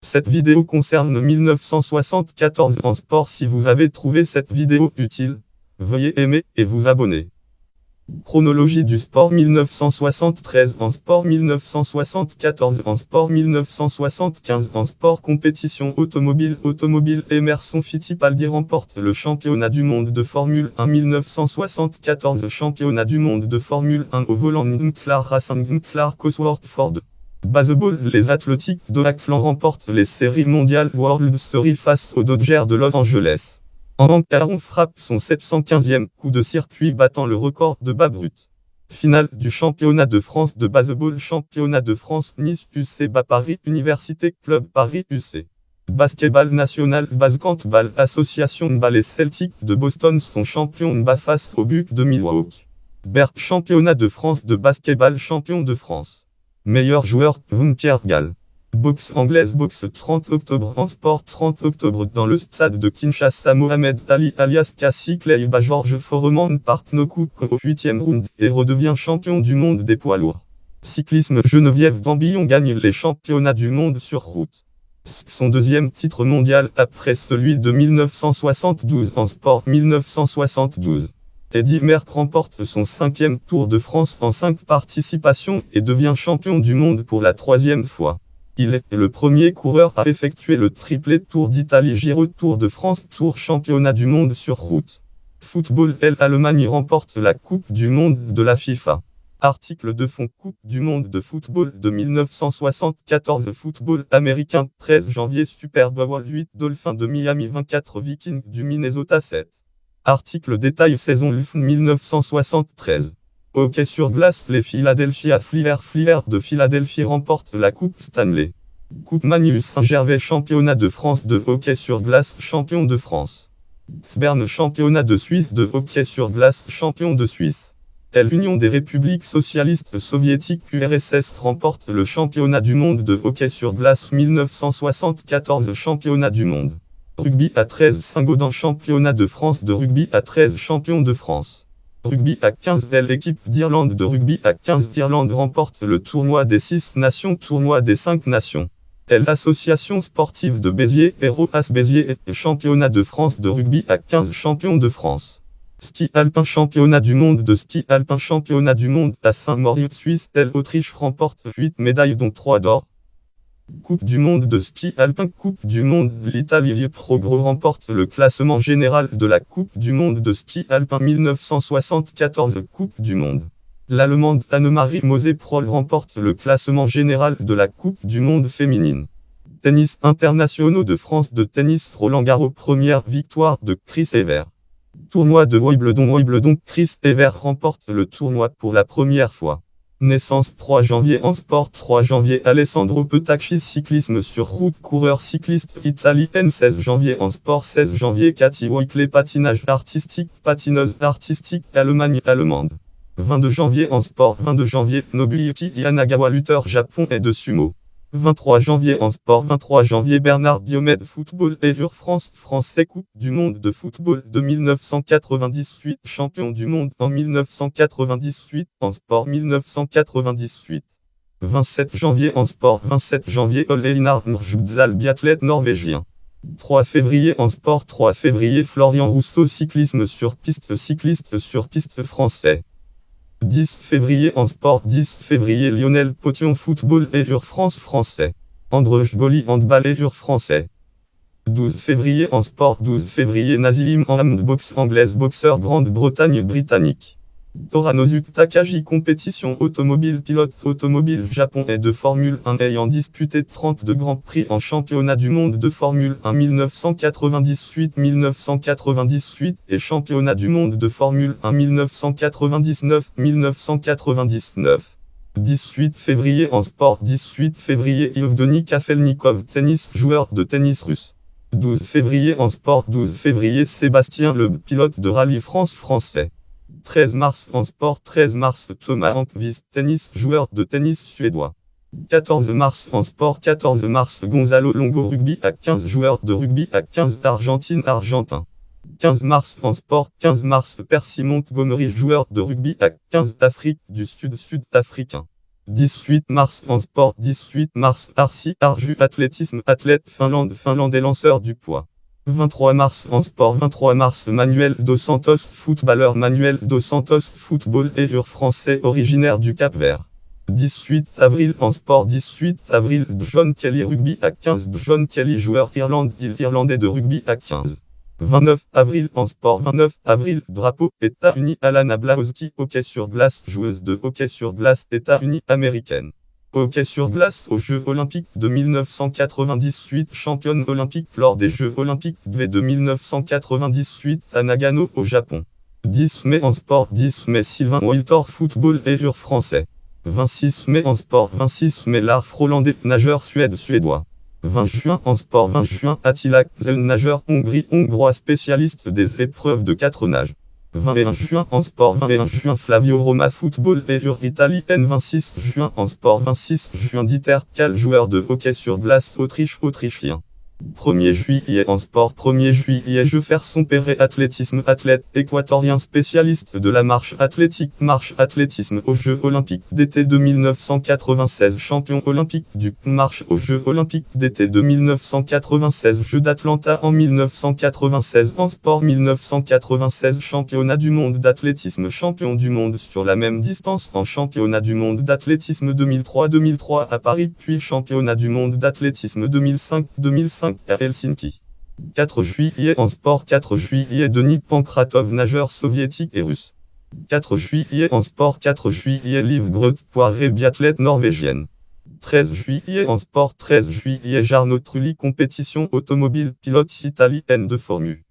Cette vidéo concerne 1974 en sport. Si vous avez trouvé cette vidéo utile, veuillez aimer et vous abonner. Chronologie du sport 1973 en sport 1974 en sport 1975 en sport compétition automobile Emerson Fittipaldi remporte le championnat du monde de Formule 1 1974 championnat du monde de Formule 1 au volant Clark Racing Clark Cosworth Ford. Baseball, les Athletics d'Oakland remportent les séries mondiales World Series face aux Dodgers de Los Angeles. En Caron frappe son 715e coup de circuit battant le record de Babe Ruth. Finale du championnat de France de baseball, championnat de France Nice UC bas Paris Université Club Paris UC. Basketball national Basketball Association bas les Celtics de Boston sont champions bas face aux Bucks de Milwaukee. Berck championnat de France de basketball champion de France. Meilleur joueur Vumtiergal. Boxe anglaise boxe 30 octobre en sport 30 octobre dans le stade de Kinshasa Mohamed Ali alias Cassie Clay bat Georges Foreman par knockout au 8e round et redevient champion du monde des poids lourds. Cyclisme Geneviève Gambillon gagne les championnats du monde sur route. Son deuxième titre mondial après celui de 1972 en sport 1972. Eddy Merckx remporte son 5e Tour de France en 5 participations et devient champion du monde pour la 3e fois. Il est le premier coureur à effectuer le triplé Tour d'Italie Giro Tour de France Tour championnat du monde sur route. Football l'Allemagne remporte la Coupe du monde de la FIFA. Article de fond Coupe du monde de football de 1974 Football américain 13 janvier Super Bowl 8 Dolphins de Miami 24 Vikings du Minnesota 7. Article détail saison LUF 1973. Hockey sur glace, les Philadelphia Flyers de Philadelphie remportent la Coupe Stanley. Coupe Magnus Saint-Gervais championnat de France de hockey sur glace champion de France. Berne championnat de Suisse de hockey sur glace champion de Suisse. L'Union des républiques socialistes soviétiques URSS remporte le championnat du monde de hockey sur glace 1974 championnat du monde. Rugby à 13 Saint-Gaudens championnat de France de rugby à 13 champion de France. Rugby à 15 l'équipe d'Irlande de rugby à 15 d'Irlande remporte le tournoi des 6 nations tournoi des 5 nations. L'association sportive de Béziers Héros-As Béziers et championnat de France de rugby à 15 champion de France. Ski alpin championnat du monde de ski alpin championnat du monde à Saint-Moritz Suisse Autriche remporte 8 médailles dont 3 d'or. Coupe du monde de ski alpin Coupe du monde l'Italie Progro remporte le classement général de la Coupe du monde de ski alpin 1974 Coupe du monde. L'Allemande Annemarie Mosé-Prol remporte le classement général de la Coupe du monde féminine. Tennis internationaux de France de tennis Roland-Garros première victoire de Chris Evert. Tournoi de Wimbledon Chris Evert remporte le tournoi pour la première fois. Naissance 3 janvier en sport 3 janvier Alessandro Petacchi cyclisme sur route coureur cycliste italienne 16 janvier en sport 16 janvier Cathy Wakley patinage artistique patineuse artistique Allemagne allemande 22 janvier en sport 22 janvier Nobuyuki Yanagawa lutteur Japon et de sumo 23 janvier en sport 23 janvier Bernard Diomède football et France français Coupe du monde de football de 1998 champion du monde en 1998 en sport 1998 27 janvier en sport 27 janvier Ole Einar Njbdal biathlète norvégien 3 février en sport 3 février Florian Rousseau cyclisme sur piste cycliste sur piste français 10 février en sport 10 février Lionel Potion football et France français. Andrej Boli handball et français. 12 février en sport 12 février Nazim Hamd boxe anglaise boxeur Grande-Bretagne britannique. Toranosuke Takagi compétition automobile pilote automobile Japon et de Formule 1 ayant disputé 32 grands prix en championnat du monde de Formule 1 1998 et championnat du monde de Formule 1 1999. 18 février en sport 18 février Yevgeny Kafelnikov tennis joueur de tennis russe. 12 février en sport 12 février Sébastien Loeb pilote de rallye France français. 13 mars en sport 13 mars Thomas Enqvist tennis joueur de tennis suédois. 14 mars en sport 14 mars Gonzalo Longo rugby à 15 joueur de rugby à 15 Argentine argentin. 15 mars en sport 15 mars Percy Montgomery joueur de rugby à 15 Afrique du Sud sud-africain. 18 mars en sport. 18 mars Arsi Arju athlétisme athlète finlandais lanceur du poids. 23 mars en sport. 23 mars Manuel dos Santos footballeur. Manuel dos Santos footballeur français originaire du Cap-Vert. 18 avril en sport. 18 avril John Kelly rugby à 15. John Kelly joueur irlandais de rugby à 15. 29 avril en sport. 29 avril drapeau États-Unis Alana Blahowski hockey sur glace joueuse de hockey sur glace États-Unis américaine. Hockey sur glace aux Jeux Olympiques de 1998 championne olympique lors des Jeux Olympiques de 1998 à Nagano au Japon. 10 mai en sport. 10 mai Sylvain Wiltor footballeur français. 26 mai en sport. 26 mai Lars Hollandais nageur suédois. 20 juin en sport. 20 juin Attila Kzel nageur hongrois spécialiste des épreuves de 4 nages. 21 juin en sport. 21 juin Flavio Roma footballeur italien. 26 juin en sport. 26 juin Dieter Kahl joueur de hockey sur glace autrichien. 1er juillet en sport. 1er juillet Jefferson Perret athlétisme athlète équatorien spécialiste de la marche athlétisme aux Jeux Olympiques d'été de 1996 champion olympique du marche aux Jeux Olympiques d'été de 1996 Jeux d'Atlanta en 1996 en sport 1996 championnat du monde d'athlétisme champion du monde sur la même distance en championnat du monde d'athlétisme 2003 à Paris puis championnat du monde d'athlétisme 2005 à Helsinki. 4 juillet en sport. 4 juillet Denis Pankratov nageur soviétique et russe. 4 juillet en sport. 4 juillet Liv Grøt Poiré biathlète norvégienne. 13 juillet en sport. 13 juillet Jarno Trulli compétition automobile pilote italienne de Formule